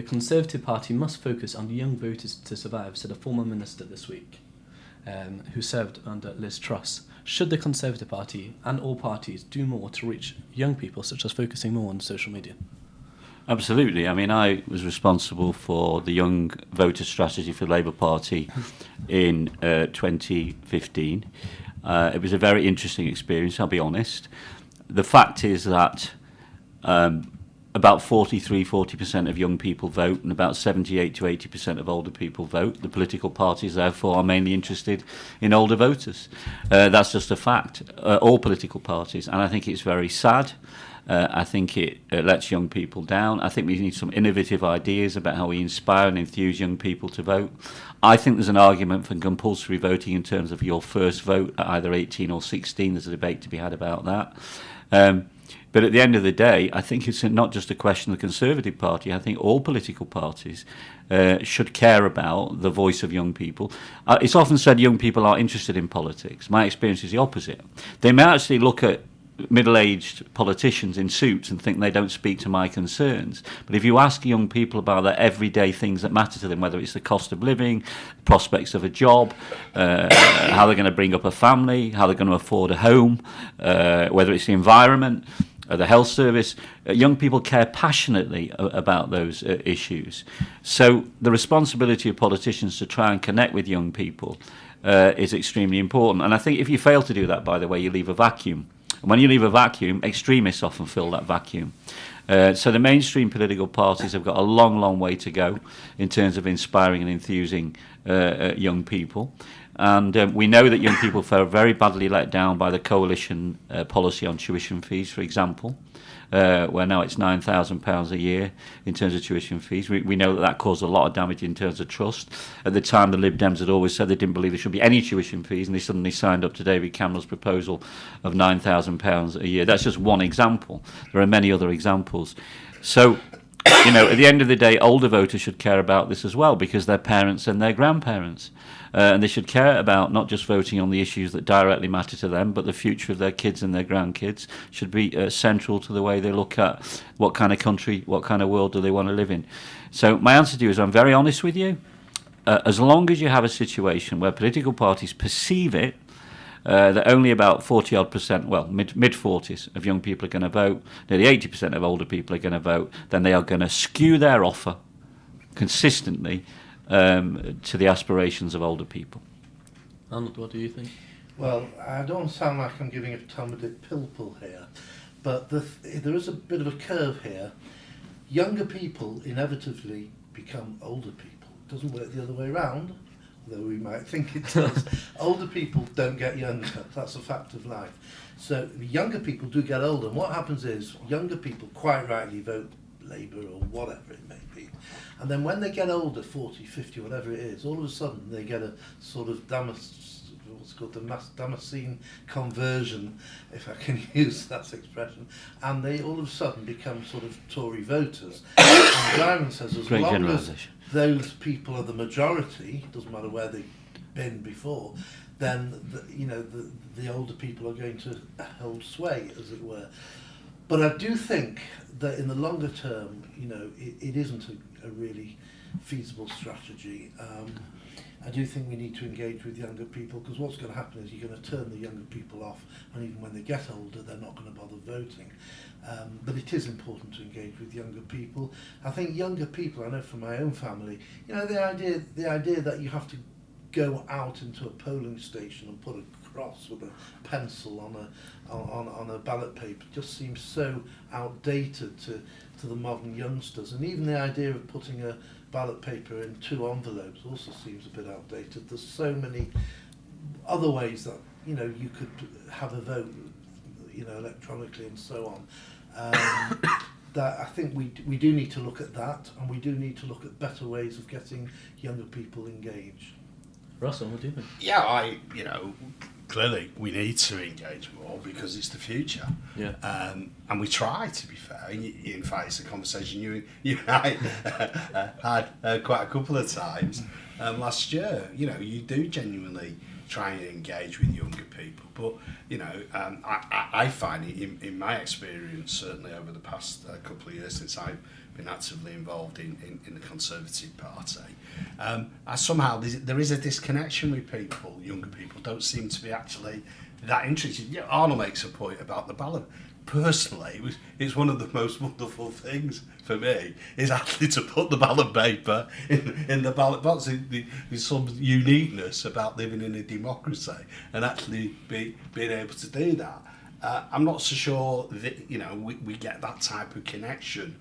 The Conservative Party must focus on young voters to survive, said a former minister this week, who served under Liz Truss. Should the Conservative Party and all parties do more to reach young people, such as focusing more on social media? Absolutely. I mean, I was responsible for the young voter strategy for the Labour Party in 2015. It was a very interesting experience, I'll be honest. The fact is that about 40% of young people vote, and about 78 to 80% of older people vote. The political parties, therefore, are mainly interested in older voters. That's just a fact. All political parties, and I think it's very sad. I think it lets young people down. I think we need some innovative ideas about how we inspire and enthuse young people to vote. I think there's an argument for compulsory voting in terms of your first vote at either 18 or 16. There's a debate to be had about that. But at the end of the day, I think it's not just a question of the Conservative Party. I think all political parties should care about the voice of young people. It's often said young people are interested in politics. My experience is the opposite. They may actually look at middle-aged politicians in suits and think they don't speak to my concerns. But if you ask young people about their everyday things that matter to them, whether it's the cost of living, prospects of a job, how they're going to bring up a family, how they're going to afford a home, whether it's the environment, the health service, young people care passionately about those issues. So the responsibility of politicians to try and connect with young people is extremely important. And I think if you fail to do that, by the way, you leave a vacuum. And when you leave a vacuum, extremists often fill that vacuum. So the mainstream political parties have got a long, long way to go in terms of inspiring and enthusing young people. And we know that young people felt very badly let down by the coalition policy on tuition fees, for example, where now it's £9,000 a year in terms of tuition fees. We know that caused a lot of damage in terms of trust. At the time, the Lib Dems had always said they didn't believe there should be any tuition fees, and they suddenly signed up to David Cameron's proposal of £9,000 a year. That's just one example. There are many other examples. So, you know, at the end of the day, older voters should care about this as well, because they're parents and they're grandparents. And they should care about not just voting on the issues that directly matter to them, but the future of their kids and their grandkids should be central to the way they look at what kind of country, what kind of world do they want to live in. So my answer to you is I'm very honest with you. As long as you have a situation where political parties perceive it, that only about 40-odd%, well, mid-40s of young people are going to vote, nearly 80% of older people are going to vote, then they are going to skew their offer consistently to the aspirations of older people. Arnold, what do you think? Well, I don't sound like I'm giving a Talmudic pilpul here, but there is a bit of a curve here. Younger people inevitably become older people. It doesn't work the other way around, though we might think it does. Older people don't get younger. That's a fact of life. So younger people do get older, and what happens is younger people quite rightly vote Labour or whatever it may be. And then when they get older, 40, 50, whatever it is, all of a sudden they get a sort of Damascene conversion, if I can use that expression, and they all of a sudden become sort of Tory voters. And Diamond says as Great long as those people are the majority, doesn't matter where they've been before, then the older people are going to hold sway, as it were. But I do think that in the longer term, it isn't a really feasible strategy. I do think we need to engage with younger people, because what's going to happen is you're going to turn the younger people off, and even when they get older, they're not going to bother voting. But it is important to engage with younger people. I think younger people, I know from my own family, the idea that you have to go out into a polling station and put a cross with a pencil on a ballot paper just seems so outdated to the modern youngsters. And even the idea of putting a ballot paper in 2 envelopes also seems a bit outdated. There's so many other ways that you could have a vote electronically and so on. That I think we do need to look at that, and we do need to look at better ways of getting younger people engaged. Russell, what do you think? Yeah, clearly we need to engage more because it's the future. Yeah. And we try, to be fair. In fact, it's a conversation you and I had quite a couple of times last year. You do genuinely try and engage with younger people, but I find it in my experience, certainly over the past couple of years since I've been actively involved in the Conservative Party. There is a disconnection with people. Younger people don't seem to be actually that interested. Yeah, Arnold makes a point about the ballot. Personally, it's one of the most wonderful things for me is actually to put the ballot paper in the ballot box. There's some uniqueness about living in a democracy and actually being able to do that. I'm not so sure that we get that type of connection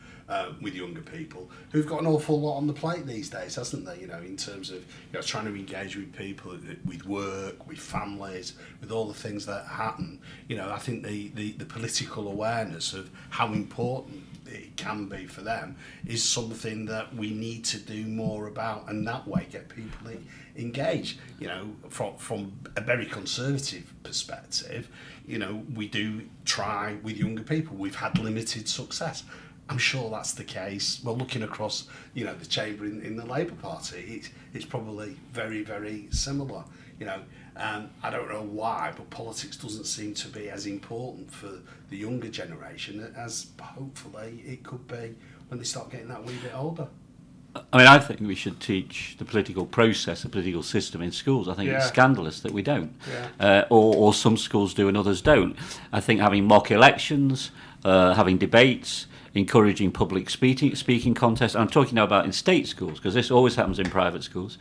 with younger people who've got an awful lot on the plate these days, hasn't they? In terms of trying to engage with people, with work, with families, with all the things that happen. I think the political awareness of how important it can be for them is something that we need to do more about, and that way get people engaged. From a very conservative perspective, we do try with younger people. We've had limited success. I'm sure that's the case. Well, looking across, the chamber in the Labour Party, it's probably very, very similar. I don't know why, but politics doesn't seem to be as important for the younger generation as hopefully it could be when they start getting that wee bit older. I think we should teach the political process, the political system in schools. I think it's scandalous that we don't. Or some schools do and others don't. I think having mock elections, having debates, encouraging public speaking contests, I'm talking now about in state schools, because this always happens in private schools,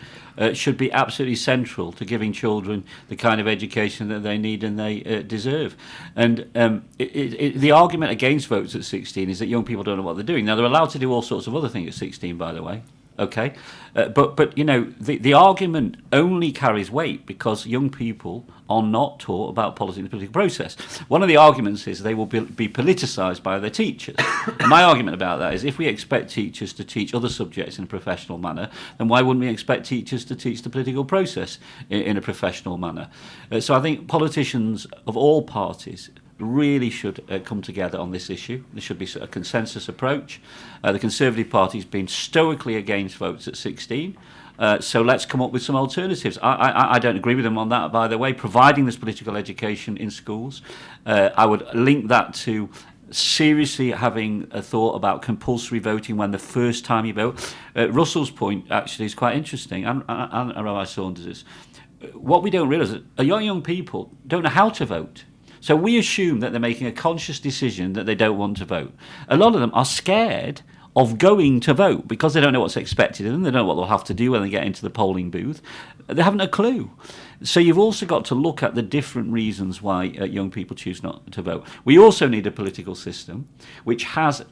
should be absolutely central to giving children the kind of education that they need and they deserve. And the argument against votes at 16 is that young people don't know what they're doing. Now, they're allowed to do all sorts of other things at 16, by the way. Okay, but the argument only carries weight because young people are not taught about politics and the political process. One of the arguments is they will be politicised by their teachers. And my argument about that is if we expect teachers to teach other subjects in a professional manner, then why wouldn't we expect teachers to teach the political process in a professional manner? So I think politicians of all parties really should come together on this issue. There should be a consensus approach. The Conservative Party's been stoically against votes at 16. So let's come up with some alternatives. I don't agree with them on that, by the way. Providing this political education in schools, I would link that to seriously having a thought about compulsory voting when the first time you vote. Russell's point actually is quite interesting, and Rabbi Saunders is. What we don't realise is that young people don't know how to vote. So we assume that they're making a conscious decision that they don't want to vote. A lot of them are scared of going to vote because they don't know what's expected of them. They don't know what they'll have to do when they get into the polling booth. They haven't a clue. So you've also got to look at the different reasons why young people choose not to vote. We also need a political system which has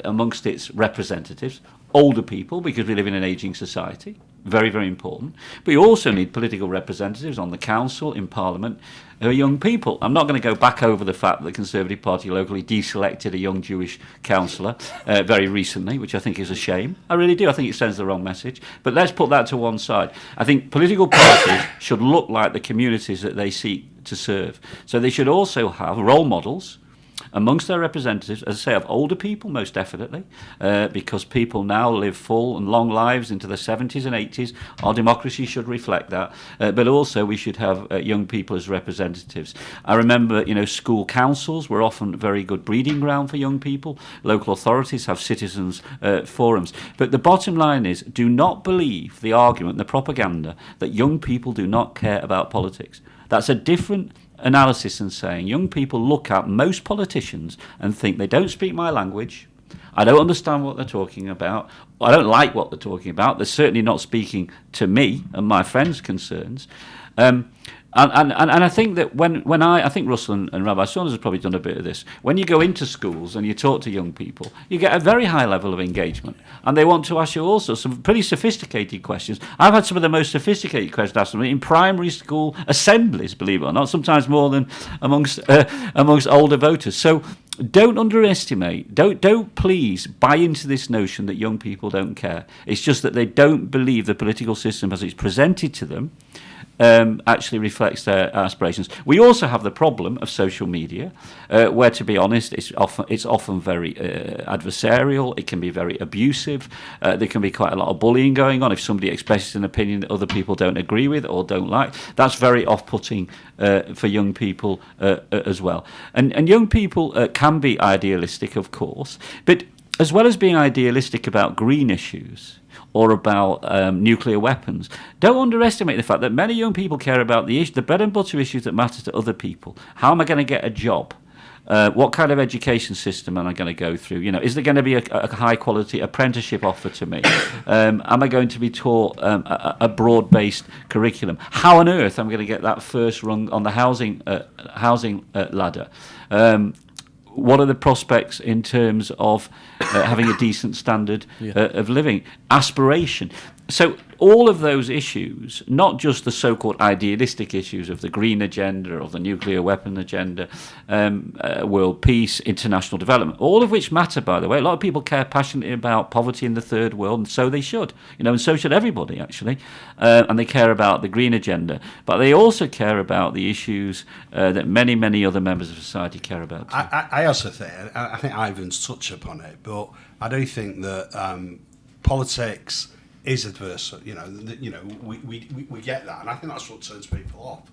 amongst its representatives older people, because we live in an ageing society. Very, very important. But you also need political representatives on the council, in Parliament, who are young people. I'm not going to go back over the fact that the Conservative Party locally deselected a young Jewish councillor very recently, which I think is a shame. I really do. I think it sends the wrong message. But let's put that to one side. I think political parties should look like the communities that they seek to serve. So they should also have role models amongst their representatives, as I say, of older people, most definitely, because people now live full and long lives into the 70s and 80s. Our democracy should reflect that. But also we should have young people as representatives. I remember, school councils were often a very good breeding ground for young people. Local authorities have citizens' forums. But the bottom line is, do not believe the argument, the propaganda, that young people do not care about politics. That's a different analysis and saying young people look at most politicians and think they don't speak my language, I don't understand what they're talking about, I don't like what they're talking about, they're certainly not speaking to me and my friends' concerns. And I think that when I think Russell and Rabbi Saunders have probably done a bit of this. When you go into schools and you talk to young people, you get a very high level of engagement. And they want to ask you also some pretty sophisticated questions. I've had some of the most sophisticated questions asked of me in primary school assemblies, believe it or not, sometimes more than amongst older voters. So don't underestimate, don't please buy into this notion that young people don't care. It's just that they don't believe the political system as it's presented to them actually reflects their aspirations. We also have the problem of social media, where, to be honest, it's often very adversarial. It can be very abusive. There can be quite a lot of bullying going on if somebody expresses an opinion that other people don't agree with or don't like. That's very off-putting for young people as well. And young people can be idealistic, of course, but as well as being idealistic about green issues or about nuclear weapons, don't underestimate the fact that many young people care about the bread and butter issues that matter to other people. How am I going to get a job? What kind of education system am I going to go through? Is there going to be a high quality apprenticeship offer to me? Am I going to be taught a broad-based curriculum? How on earth am I going to get that first rung on the housing ladder? What are the prospects in terms of having a decent standard of living? Aspiration. So all of those issues, not just the so-called idealistic issues of the green agenda, of the nuclear weapon agenda, world peace, international development, all of which matter, by the way. A lot of people care passionately about poverty in the third world, and so they should, and so should everybody, actually. And they care about the green agenda. But they also care about the issues that many, many other members of society care about too. I also think, I think Ivan's touched upon it, but I do think that politics is adverse. We get that, and I think that's what turns people off.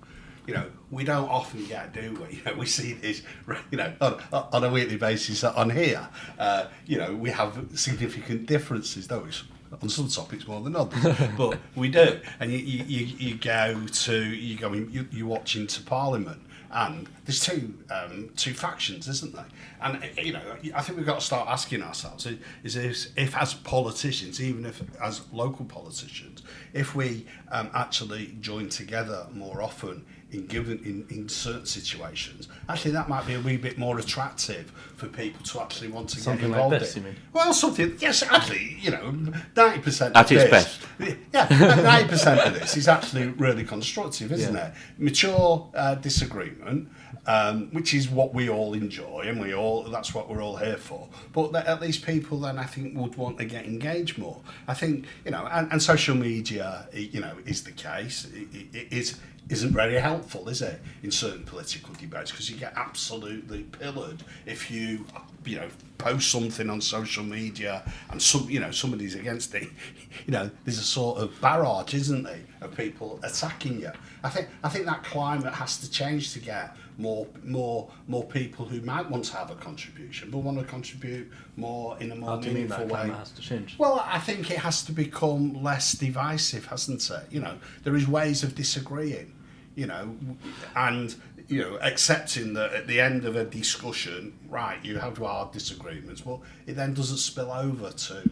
We don't often get, do we? We see this, on a weekly basis on here. We have significant differences, though. On some topics more than others, but we do. And you you watch into Parliament, and there's two factions, isn't there? And I think we've got to start asking ourselves: if as politicians, even if as local politicians, if we actually join together more often in certain situations, actually that might be a wee bit more attractive for people to actually want to something get involved like this, in. you mean? Well, something, yes, actually, 90% At of its this, best. Yeah, 90% of this is actually really constructive, isn't it? Mature disagreement, which is what we all enjoy, and that's what we're all here for. But at least people then, I think, would want to get engaged more. I think, and social media, is the case. It isn't very helpful, is it, in certain political debates, because you get absolutely pillared if you post something on social media and somebody's against it. There's a sort of barrage, isn't there, of people attacking you. I think that climate has to change to get more people who might want to have a contribution, but want to contribute more in a more meaningful way. How do you mean that climate has to change? Well, I think it has to become less divisive, hasn't it? There is ways of disagreeing, and accepting that at the end of a discussion, right, you have hard disagreements, but it then doesn't spill over to,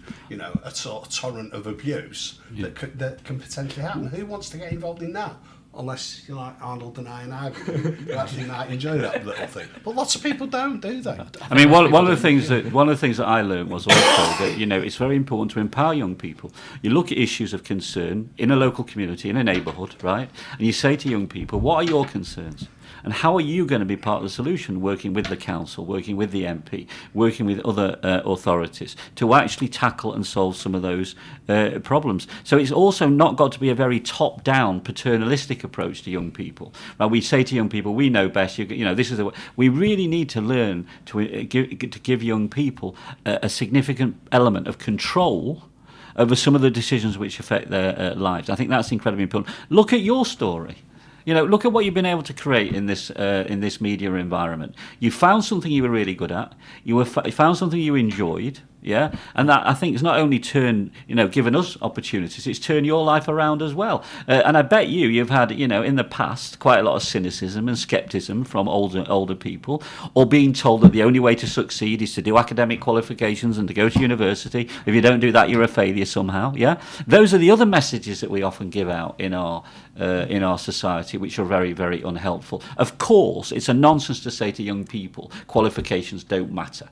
a sort of torrent of abuse that can potentially happen. Who wants to get involved in that? Unless you're like Arnold and I who actually might enjoy that little thing. But lots of people don't, do they? I mean, one of the things that I learned was also that it's very important to empower young people. You look at issues of concern in a local community, in a neighbourhood, right? And you say to young people, what are your concerns? And how are you going to be part of the solution, working with the council, working with the MP, working with other authorities to actually tackle and solve some of those problems? So it's also not got to be a very top-down, paternalistic approach to young people. Right? We say to young people, we know best. This is we really need to learn to give young people a significant element of control over some of the decisions which affect their lives. I think that's incredibly important. Look at your story. Look at what you've been able to create in this media environment. You found something you were really good at. You found something you enjoyed, yeah. And that, I think, has not only given us opportunities, it's turned your life around as well. And I bet you've had, in the past, quite a lot of cynicism and scepticism from older people, or being told that the only way to succeed is to do academic qualifications and to go to university. If you don't do that, you're a failure somehow. Yeah. Those are the other messages that we often give out in our society, which are very, very unhelpful. Of course, it's a nonsense to say to young people qualifications don't matter.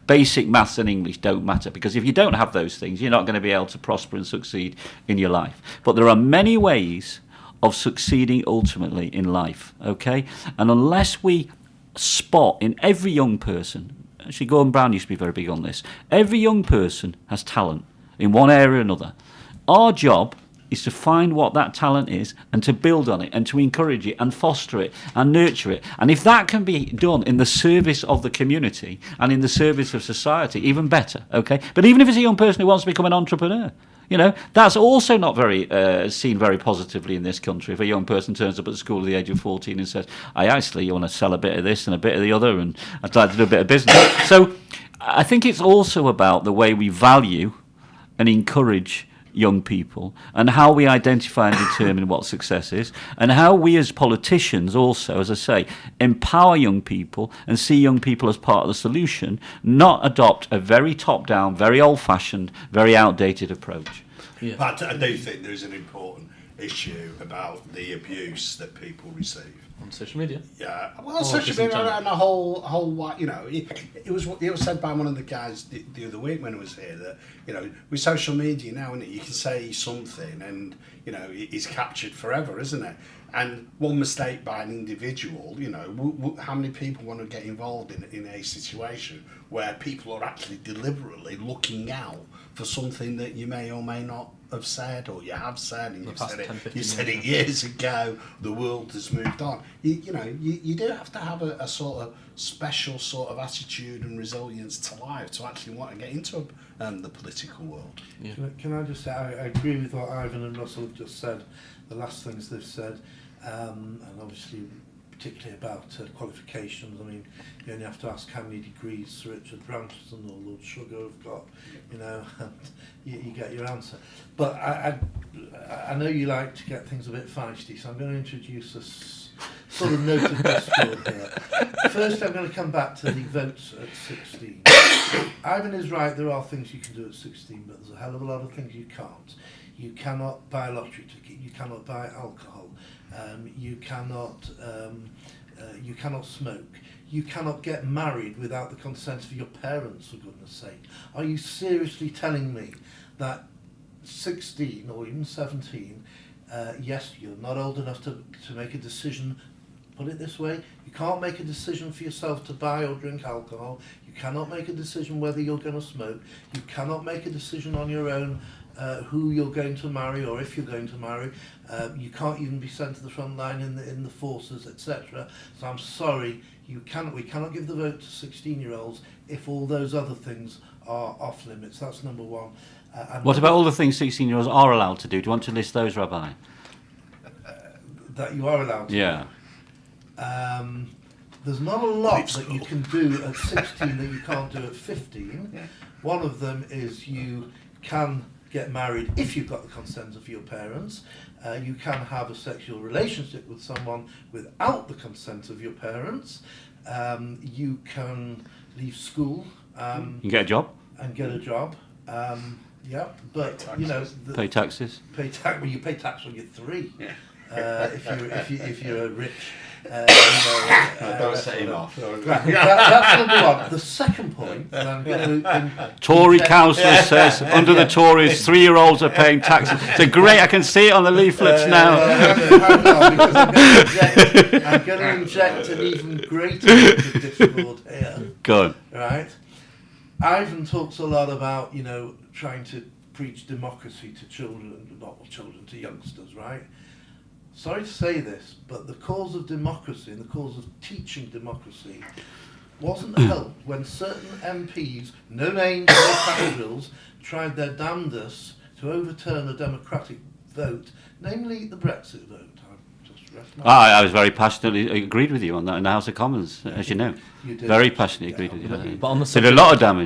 Basic maths and English don't matter, because if you don't have those things, you're not going to be able to prosper and succeed in your life. But there are many ways of succeeding ultimately in life, okay? And unless we spot in every young person, actually Gordon Brown used to be very big on this, every young person has talent in one area or another. Our job is to find what that talent is and to build on it and to encourage it and foster it and nurture it. And if that can be done in the service of the community and in the service of society, even better, okay? But even if it's a young person who wants to become an entrepreneur, that's also not very seen very positively in this country. If a young person turns up at school at the age of 14 and says, I actually want to sell a bit of this and a bit of the other, and I'd like to do a bit of business. So I think it's also about the way we value and encourage young people, and how we identify and determine what success is, and how we as politicians also, as I say, empower young people and see young people as part of the solution, not adopt a very top-down, very old-fashioned, very outdated approach. Yeah. But I do think there is an important issue about the abuse that people receive. On social media. Yeah, well, Or social just in media general? and a whole, you know, it was said by one of the guys the other week when I was here that, you know, with social media now, isn't it, you can say something and, you know, it's captured forever, isn't it? And one mistake by an individual, you know, how many people want to get involved in a situation where people are actually deliberately looking out for something that you may or may not have said, or you have said, and you've said 10, 15 you said years it years ago. The world has moved on. You do have to have a sort of special sort of attitude and resilience to life to actually want to get into the political world. Yeah. Can I just say, I agree with what Ivan and Russell have just said, the last things they've said, and obviously particularly about qualifications. I mean, you only have to ask how many degrees Sir Richard Branson or Lord Sugar have got, you know, and you get your answer. But I know you like to get things a bit feisty, so I'm going to introduce a sort of noted discord here. First, I'm going to come back to the votes at 16. Ivan is right, there are things you can do at 16, but there's a hell of a lot of things you can't. You cannot buy a lottery ticket, you cannot buy alcohol, you cannot smoke, you cannot get married without the consent of your parents, for goodness sake. Are you seriously telling me that 16 or even 17, yes, you're not old enough to make a decision? Put it this way, you can't make a decision for yourself to buy or drink alcohol, you cannot make a decision whether you're going to smoke, you cannot make a decision on your own who you're going to marry or if you're going to marry, you can't even be sent to the front line in the forces, etc. So I'm sorry, we cannot give the vote to 16-year-olds if all those other things are off limits. That's number one. What about all the things 16-year-olds are allowed to do? Do you want to list those, Rabbi? That you are allowed to do? Yeah. There's not a lot that you can do at 16 that you can't do at 15. Yeah. One of them is you can get married if you've got the consent of your parents. You can have a sexual relationship with someone without the consent of your parents. You can leave school. You can get a job? And get a job. Yeah, but you know, Pay taxes? Well, you pay tax when you're 3. Yeah. If you're rich. Don't set him off. That's number one. The second point that I'm going to... Tory councillor says under the Tories 3-year-olds are paying taxes. It's great, I can see it on the leaflets now. Hang on, because I'm going to inject an even greater discord here. Go on. Right? Ivan talks a lot about, you know, trying to preach democracy to children, not children, to youngsters, right? Sorry to say this, but the cause of democracy and the cause of teaching democracy wasn't helped when certain MPs, no names, no capitals, tried their damnedest to overturn a democratic vote, namely the Brexit vote. I was very passionately agreed with you on that in the House of Commons, as you know. You did. Very passionately agreed with you. But on the Did a lot of damage.